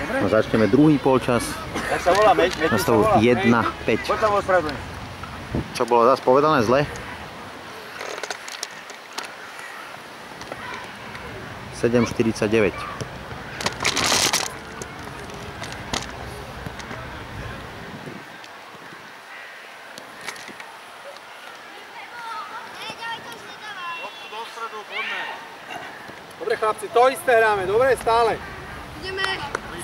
No, začneme druhý polčas. Jak sa volá? Na stavu 1-5. Poď sa ospravedlniť. Čo bolo zase povedané zle? 7:49. Dobre chlapci, to isté hráme, dobre, stále. Ideme.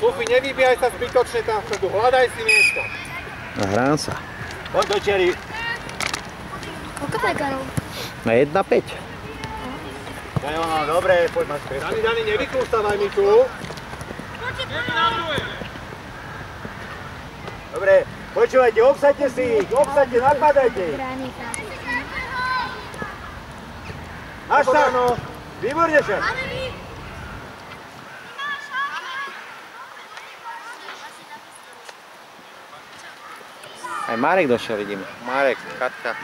Sufi, nevybíjaj sa zbytočne tam vpredu, hľadaj si miesto. Hrám sa. Poď do čeri. Koľko to je Karol? Na 1-5. Dobre, poď máš presto. Dani, nevyklústavaj mi tu. Dobre, počúvajte, obsaďte si ich, obsaďte, napadajte. Máš tak, no. Výborne sa. Aj Marek došiel, vidím. Marek, Katka.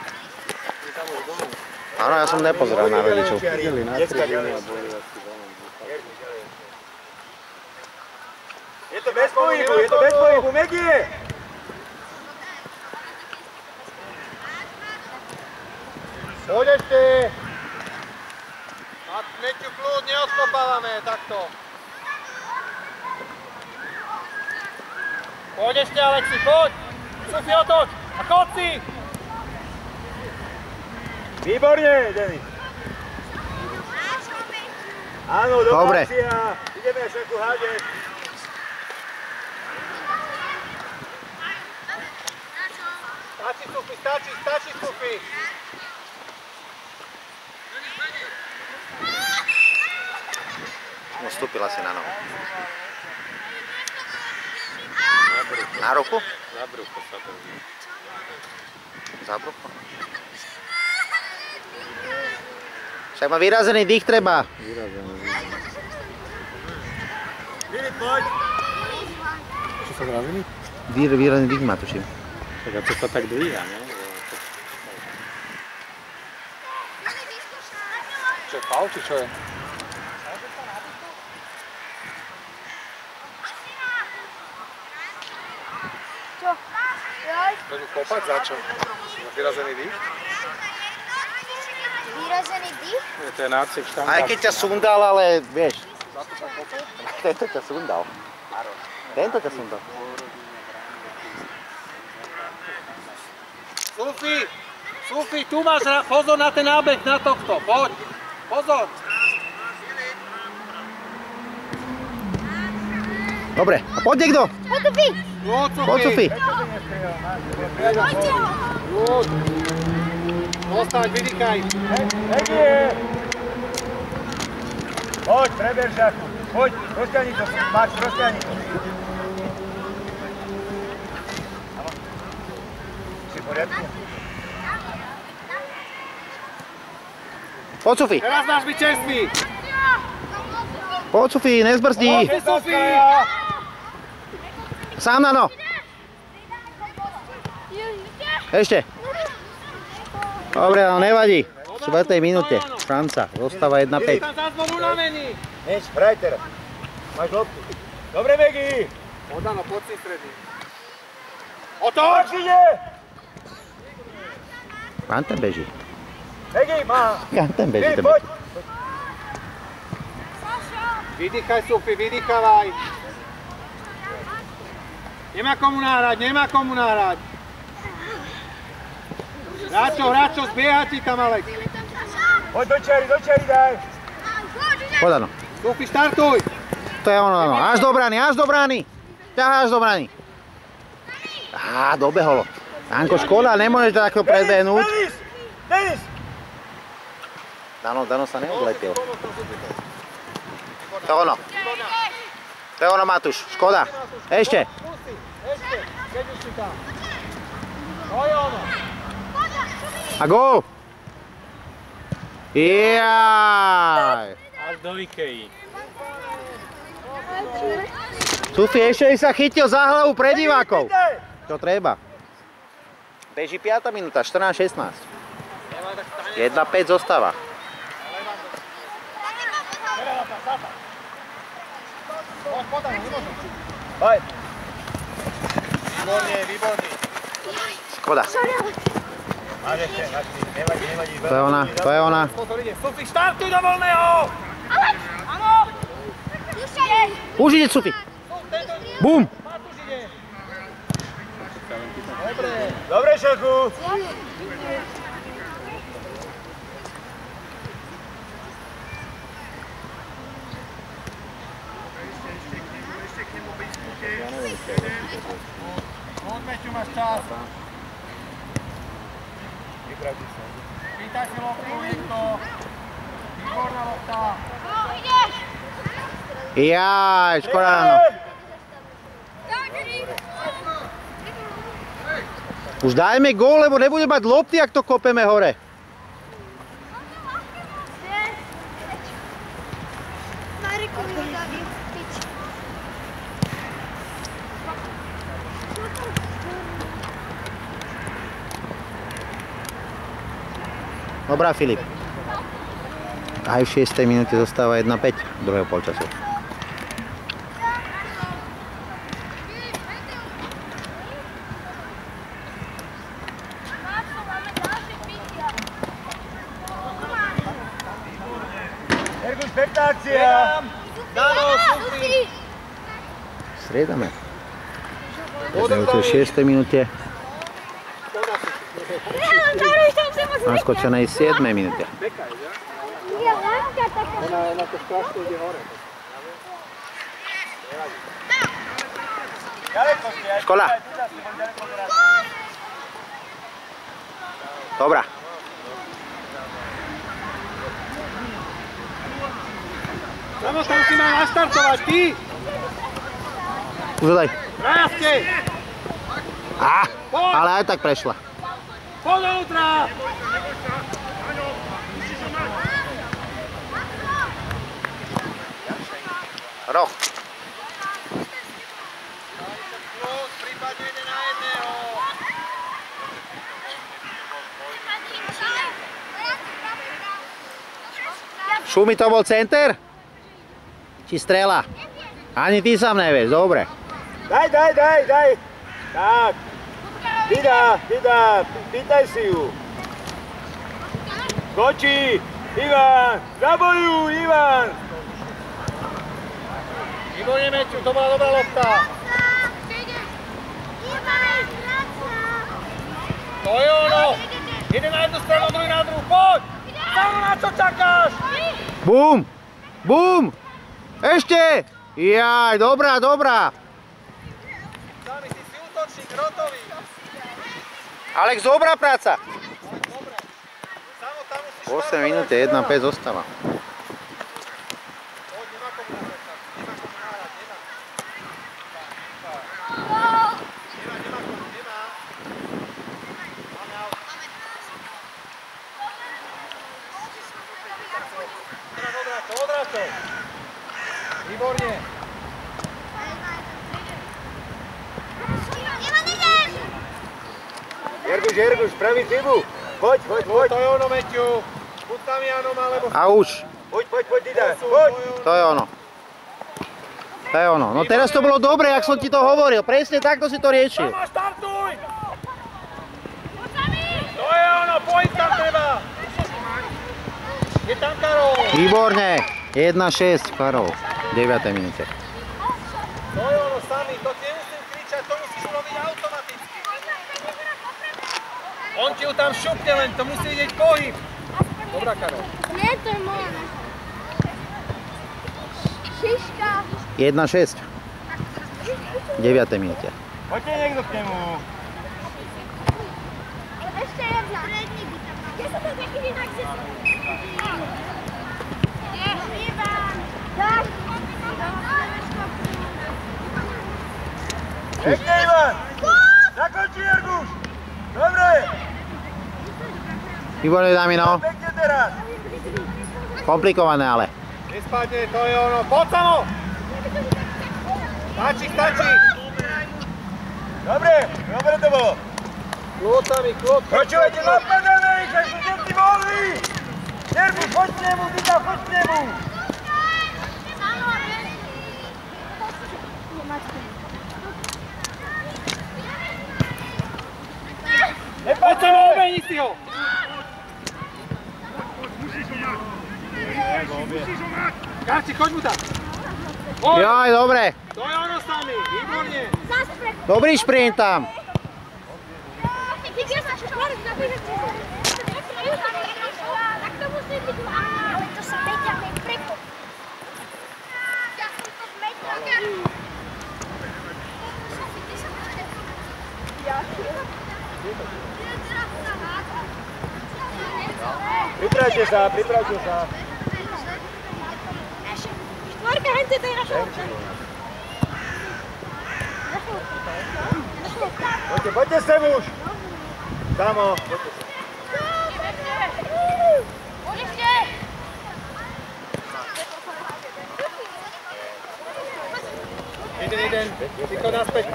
Áno, ja som nepozeral na rodičov. Je to bez pohybu, Megie! Poď ešte. A Meťu kľud, neodkopávame, takto. Poď ešte, Alexi, poď. Sufi, otoč a chod si. Výborne, Denis. Áno, dobrá akcia. Ideme však tu hádeť. Stačí, Sufi, stačí, Sufi. Vstúpila si na nohu. Na ruku? Za brucho sa to vidí. Za brucho? Však má vyrazený dých treba. Filip, poď. Čo sa vyrazený? Vyrazený dých má, tuším. Tak a to sa tak dvíha, ne? Čo je faul, či čo je? Čo? Joj. Budú kopať za čo? Za vyrazený dých? Vyrazený dých? To je nácek štandard. Aj keď ťa sundal, ale vieš. Tento ťa sundal. Tento ťa sundal. Sufi, tu máš pozor na ten nábeh, na tohto, poď. Pozor. Dobre, a poď niekto. Poď tu, Fi. Poď, Sufi. Ostať, vydýkaj. Megie. Poď, preber žaku. Poď, rozťahni to, Max, rozťahni to. Si v poriadku? Poď, Sufi. Teraz máš byť čerstvý. Poď, Sufi, nezbrzdí. Poď, Sufi. Sám na no. Ešte. Dobre, ale nevadí. V 4. minúte. Šanca. Zostáva 1-5. Je tam zás bol unavený. Neč, hraj teraz. Máš loptu. Dobre, Megie. Odano, poď si stredný. Otoč! Ide! Kam ten beží? Megie, má. Kam ten beží? Filip, poď. Vydýchaj, Sufi, vydýchavaj. Nemá komu nahrať. Hráčo, zbiehaj ti tam, Alex. Poď do čeri, daj. Poď, ano. Sufi, štartuj. To je ono, ano. Až do brány. Ťaháš do brány. Á, dobeholo. Janko, škoda, nemôžeš to takto predbehnúť. Denis! Dano sa neodletil. To je ono, Matúš. Škoda. Ešte. Keď už si tam. To je ono. A gól. Jaj. Až do Ikei. Sufi, ešte sa chytil za hlavu pre divákov. Čo treba. Beží 5. minúta, 14-16. 1-5 zostáva. Poď. Výborne, výborne. Škoda. Máš ešte, nevadí, nevadí. To je ona, to je ona. Pozor, ide. Sufi, štartuj do voľného! Áno! Už ide Sufi. Bum. Dobre. Dobre, Šaku. Poďme, čo máš čas. Pýtaj si loptu, niekto. Výborná lopta. Jaj, škoda, no. Už dajme gól, lebo nebude mať lopty, ak to kopeme hore. Dobrá, Filip. Aj v 6. minúte zostáva 1:5 druhého polčasu. Ergus, pekná akcia. Dano, Sufi. Striedame. V 6. minúte. Naskočenej 7. minúte. Ona to strašne ide hore. Škola. Dobrá. Samo, tam si mal naštartovať, ty! Už daj. Krásne! Ale aj tak prešla. Poď dovnútra! Roh. Prípadne ide na jedného. Šumi, to bol center? Či strela? Ani ty sám nevieš, dobre. Daj. Tak. Dida, pýtaj si ju. Skočí. Ivan, zabojuj, Ivan. Výborne, Meťu, to bola dobrá lopta. To je ono. Jeden na jednu stranu, druhý na druhú. Poď! Samo, na čo čakáš? Bum! Bum! Ešte! Jaj, dobrá. Sami si útočník, rotový. Alex, dobrá práca. Samo, tam musíš 8 minút, 1:5 zostáva. Poď, nemá komu nahrať. Odráčov. Výborne. Jerguš, spraví chybu. Poď. To je ono, Meťu. Buď tam Janom, alebo... A už. Poď, Dida, poď. To je ono. No teraz to bolo dobre, jak som ti to hovoril. Presne takto si to riešil. Sama, štartuj! To je ono, poď tam treba. Je tam Karol. Výborne. 1:6 Karol. 9. minúte. To je ono, Sami, to ti nemusím kričať, to musíš urobiť automaticky. On ti ju tam šupne, len to musí vidieť pohyb. Dobrá, Karol. Nie, to je moja. Šiška. 1:6. 9. minúte. Poďte niekto k nemu. Ešte jedna. Kde sa to taký inak si... Tak. Pekne, Ivan. Zakončí, Jerguš. Dobre. Výborne, Damino. Pekne teraz. Komplikované ale. Nespadne, to je ono. Poď, Samo! Stačí. Dobre to bolo. Kľud, Sami, kľud. Počúvajte, napadáme ich, až sú všetci voľní. Jerguš, poď k nemu, Dida, poď k nemu. Chytni si ho! Garči, choď mu tam! Jaj, dobre. To je ono sami, výborne! Dobrý šprint tam. Tak to musí byť. Ale to sa Peťa neprepol. Ja som to zmetil. Pripravte sa, pripravte sa. Štvorka, hente, to je naša obča. Poďte, poďte sem už. Samo, poďte sa. Jeden, Tyko naspäť.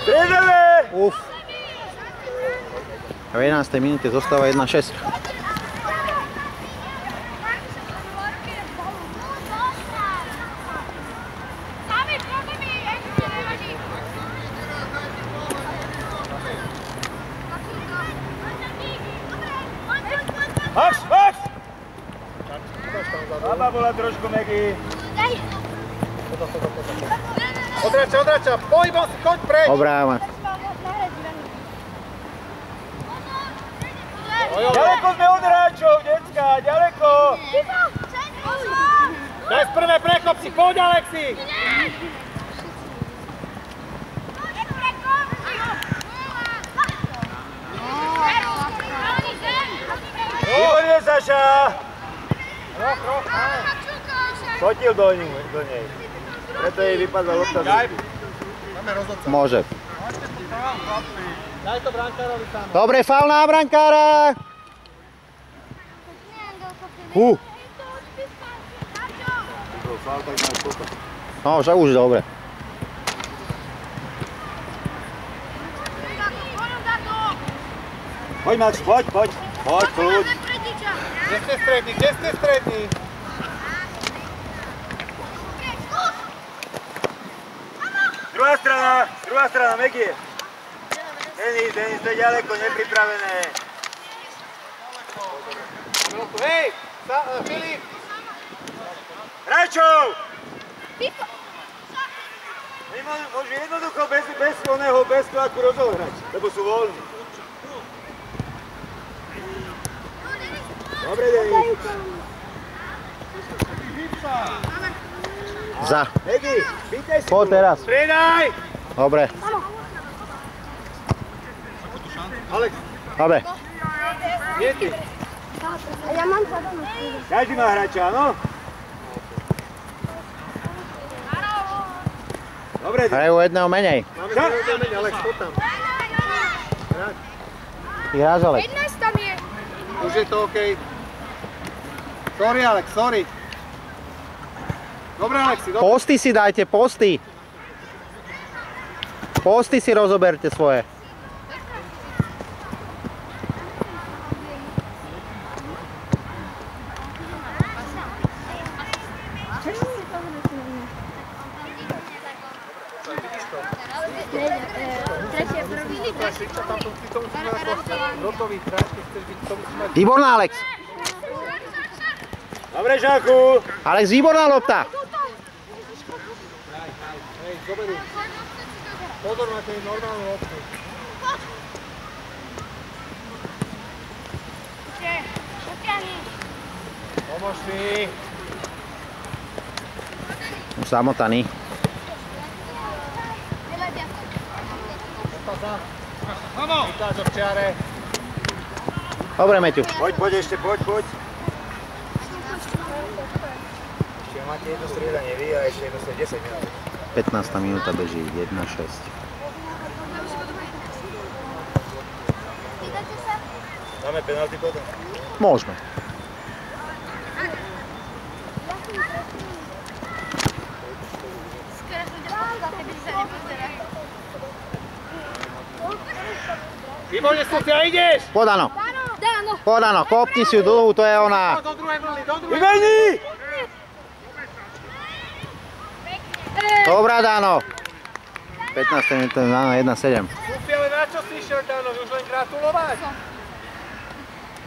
Striedeme! Uf. A v 11. minúte zostáva 1-6. Max, Max! Baba bola trošku Megy. Odráča, pohybom si, choď preč! Obráva. Ďaleko sme od hráčov, decka, ďaleko! Bez prvé prekop si, poď Alexi! Výborne, Saša! Fotil do nej. Preto jej vypadla lopta. Môže. Daj to brankárovi tam. Dobre, faul na brankára. No, však už dobre. Poď, Max, poď. Poď, kľud. Kde ste strední? Druhá strana, Megy. Denis, to je ďaleko, nepripravené. Hej, Filip! Hráčov! Môžu jednoducho bez tlaku rozohrať, lebo sú voľní. Dobre, Denis. Za. Megy, pýtaj si. Poď teraz. Striedaj! Dobre. Alex, Dobre. nie ty. Ja mám sa doma. Každý má hráča, áno? Dobre, Hrajú jedného menej. Máme zaujímavé menej, Alex, poď tam. Ty hráš, Alex. 15 tam je. Už je to OK. Sorry, Alex, sorry. Dobre, Alexi, dobre. Posty si dajte, posty. Posty si rozoberte svoje. Výborná, Alex. Dobre, Žáku. Alex, výborná lopta. Hej, zoberú. Pozor na tej normálnu loptu. Pomôž mi. Už samotaný. Vytáč od čiare. Dobre, Meťu. Poď, ešte, poď. Ešte máte jedno striedanie vy a ešte jedno striedanie 10 minút. 15. minúta beží, 1-6. Dáme penalty potom? Môžeme. Výborne, Sofia, ideš! Podano. Dáno. Podano, kopni si ju dlhú, to je ona. Do druhej vlny, do druhej vlny. Vybehni! Dobrá, Dano. 15 minút, Dano, 1-7. Sufi, ale na čo si išiel, Dano? Už len gratulovať?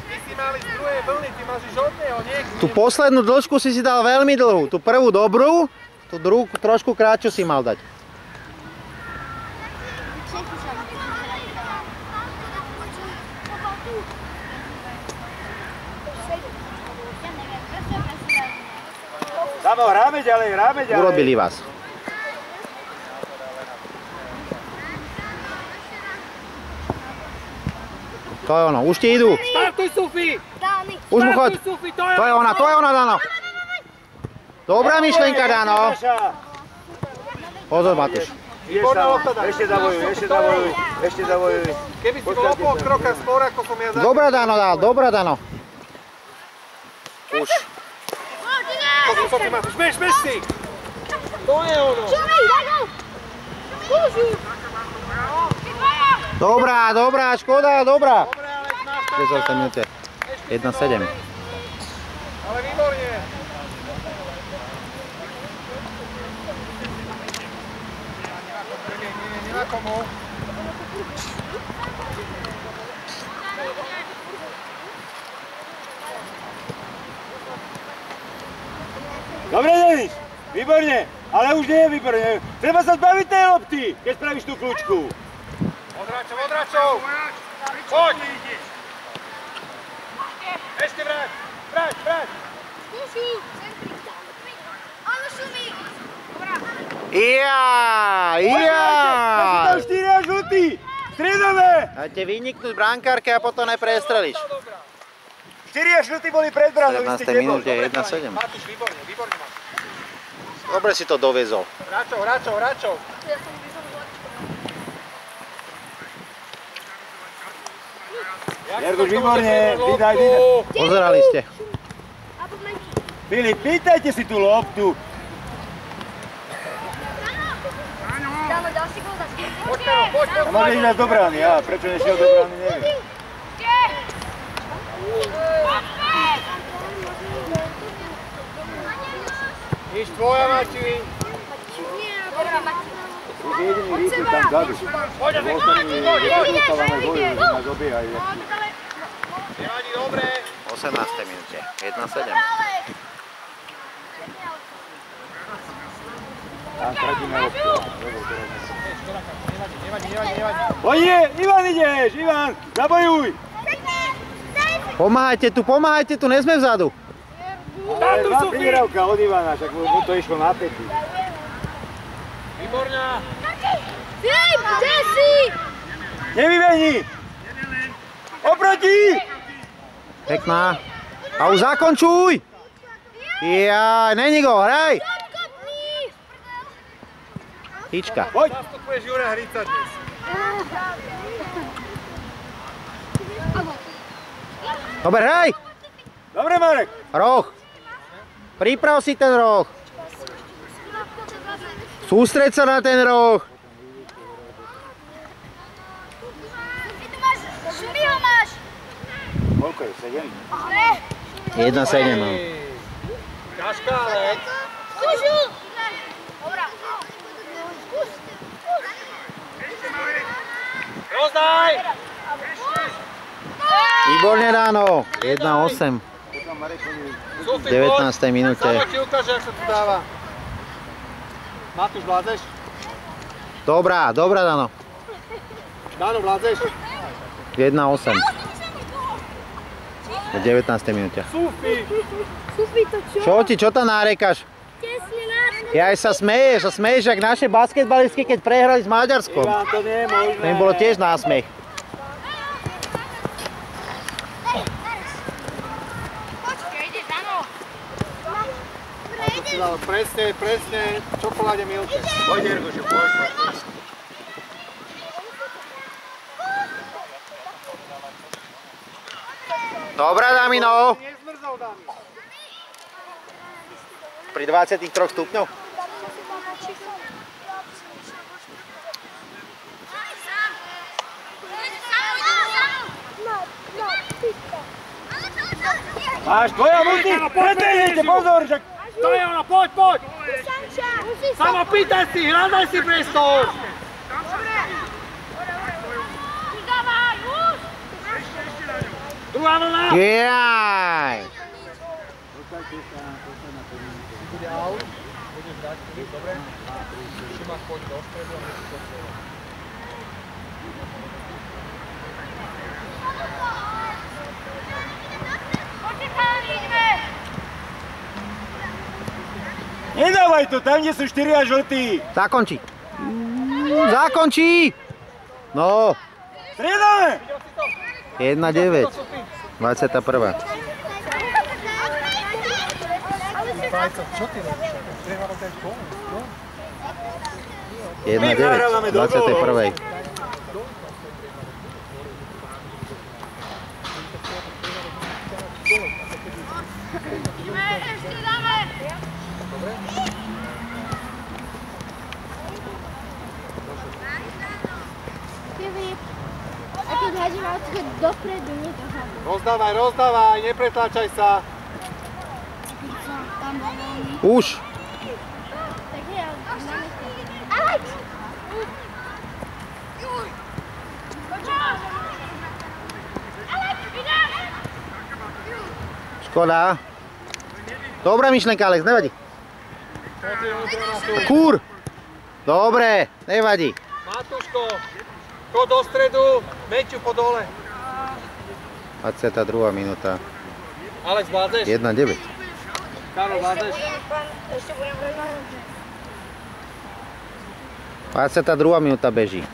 Ty si mali z druhej vlny, ty máš iš od neho, nie? Tú poslednú dĺžku si dal veľmi dlhú. Tú prvú dobrú, tú druhú trošku krátšiu si mal dať. Samo, hráme ďalej, hráme ďalej. Urobili vás. To je ono, už ti idú. Startuj, Sufi! Už mu chod. Sufi, To je ona, Dano. Dobrá myšlienka, Dano. Pozor, Matúš. Ešte zavojuj. Keby si bol o pol kroka skôr, ako som ja začal. Dobrá, Dano dal, dobrá, Dano. Už. To ty Matúš, bež si! To je ono. Dobrá, škoda, dobrá. Dobre, ale máš 10 minúte. 1-7. Ale výborne. Nemá komu. Dobre, Denis, výborne, ale už nie je výborne. Treba sa zbaviť tej lopty, keď spravíš tú kľúčku. Odračov! Poď! Ešte vrať! Ja! Tam 4 a žltý! Stredové! Dajte vyniknúť brankárke a potom neprestreliš. 4 a žltý boli pred bránou, V 17. minúte 1-7. Matúš, výborne Matúš. Dobre si to doviezol. Hráčov! Jerguš, výborne, vydaj. Pozerali ste. Filip, pýtajte si tú loptu. A môže ísť nás do brány, prečo nešiel do brány, neviem. Iš tvoja, Mati. Už je jediný rýchly tam vzadu. Poď! Nás obiehajú. Nevadí, dobre. 18. minúte. 1-7. Tam stratíme loptu. Nevadí. Poďte, Ivan ideš, Ivan, zabojuj. Pomáhajte tu, nesme vzadu. Ale má prihrávka od Ivana, však mu to išlo na pety. Výborná. Filip, kde si? Nevyvení! Oproti! Pekná. A už zakončuj! Jaj, není go, hraj! Tyčka. Poď! Zastupuješ Jura Hrica dnes. Dobre, hraj! Dobre, Marek! Roh. Priprav si ten roh. Sústreď sa na ten roh. Šumiho máš. Koľko je? 7? 1-7 mám. Ťažká, ale. Skúšu. Dobrá. Rozdaj! Výborne, Dano. 1-8. Sufi, 19. minúte. Samo ti ukáže, jak sa tu dáva. Matúš, vládzeš? Dobrá, Dano. Dano, vládzeš? 1-8. V 19. minúte. Sufi! Sufi, to čo? Čo tam nárekaš? Tesne nás. Ja aj sa smeješ, jak naše basketbalistky, keď prehrali s Maďarskom. Ivan, to nie je možné. To im bolo tiež násmech. Počkej, ide Dano. Si dal presne, čokoláde milke. Poď, Jergušu, poď. Dobrá, Damino. Nezmrzol, Dami. Pri 23 stupňov. Máš tvoja multi, pretejdete, pozor, však... To je ona, poď! Samo pýtaj si, hľadaj si priestor! Dávaj, už! Druhá vlna! Jaj! Bude aut, budeš dať, dobre? Šimak, poď do stredu a my si to stredu. Počekaj, ideme! Nedávaj to, tam, kde sú 4 a žltí. Zakončí. Zakončí! No, Striedame! 1-9. 21. Čo ty robíš? Prehrávať aj gól, no? 1-9. 21. Ideme, ešte dáme! Filip, a keď hadím autko dopredu, nie to hadím. Rozdávaj, nepretláčaj sa. Tam bol voľný. Už. Tak je, ale dáme to. Alex! Počúvaj! Alex, ideš! Škoda. Dobrá myšlenka, Alex, nevadí. Kúr. Dobre, nevadí. Matúško, chod do stredu, Meťu po dole. 22. minúta. Alex, vládzeš? 1-9. Karol, vládzeš? Ešte budem rozvážať. 22. minúta beží.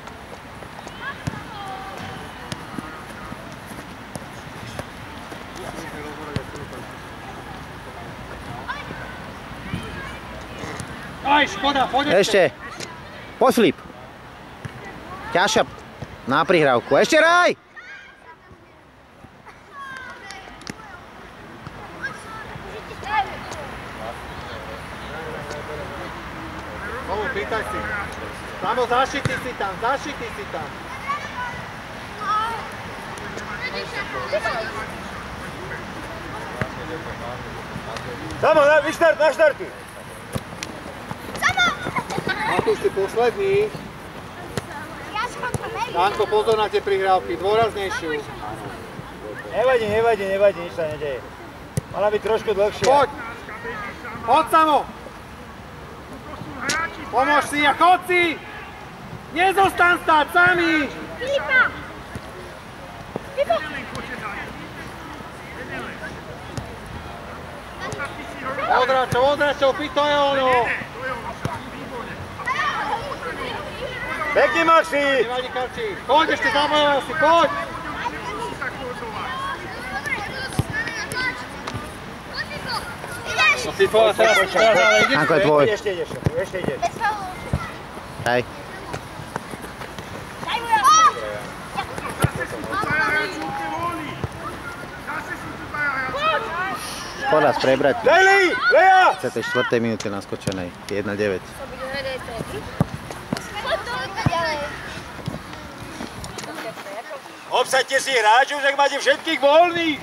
Aj, škoda, poď Ešte. Poď, Filip. Ťažšia na prihrávku. Ešte raj! Tomu, pýtaj si. Samo, zašitý si tam. Samo, naštartuj. Matúš, si posledný. Ja som to neviem. Danko, pozor na tie prihrávky, dôraznejšiu. Nevadí, nič sa nedeje. Mala byť trošku dlhšia. Poď, Samo. Pomôž si a chod si. Nezostan stáť sami. Filipa! Odráčov, to je ono. Pekne, Maxi! Nevadí, Karči. Poď, ešte zabojoval si, poď. No si povedal teraz, ale ideš. Ako je tvoj? Ešte ideš. Hej. Daj mu ja! Škoda z prebrati. Lejli! Leja! 24. minúte naskočenej. 1-9. Obsaďte si hráčov, tak máte všetkých voľných.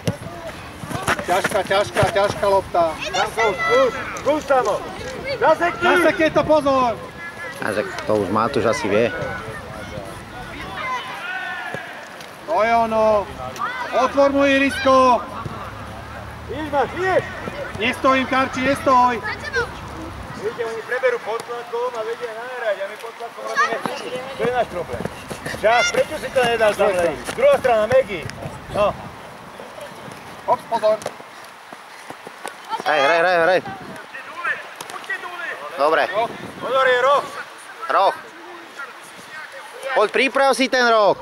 Ťažká lopta. Skús Samo. Zasekni to, pozor. A že to už Matúš asi vie. To je ono. Otvor mu ihrisko. Ideš, Max, ideš! Nestojím, Karči, nestoj. Viete, oni preberú pod tlakom a vedia nahrať a my pod tlakom robíme chyby. To je náš problém. Čas, prečo si to nedal tam lejiť? Druhá strana, Megy. No. Hop, pozor. Hraj. Dobre. Pozor, je roh. Roh. Poď, priprav si ten roh.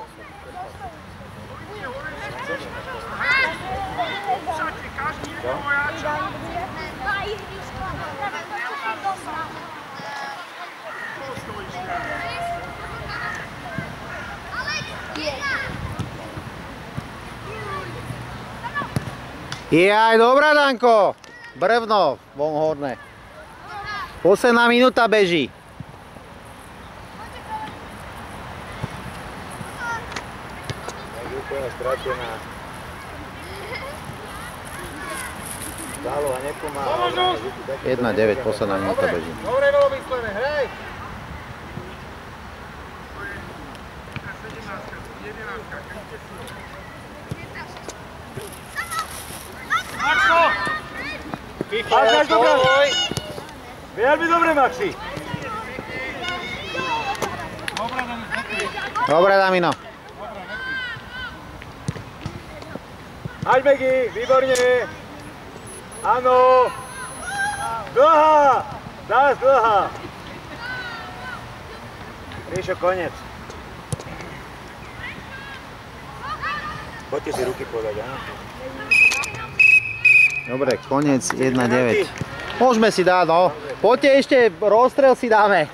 Jaj, dobrá, Danko. Brvno, vonhorné. Posledná minúta beží. Tak úplne stratená. Záloha nepomáha. 1-9, posledná minúta beží. Dobre bolo myslené, hraj! Máš do brány! Veľmi dobre, Maxi! Dobre, Damino. Haď, Megi, výborne! Áno! Dlhá! Zás dlhá! Ríšo, koniec. Poďte si ruky podať, áno? Dobre, koniec 1-9. Môžeme si dať, no. Poďte ešte, rozstrel si dáme.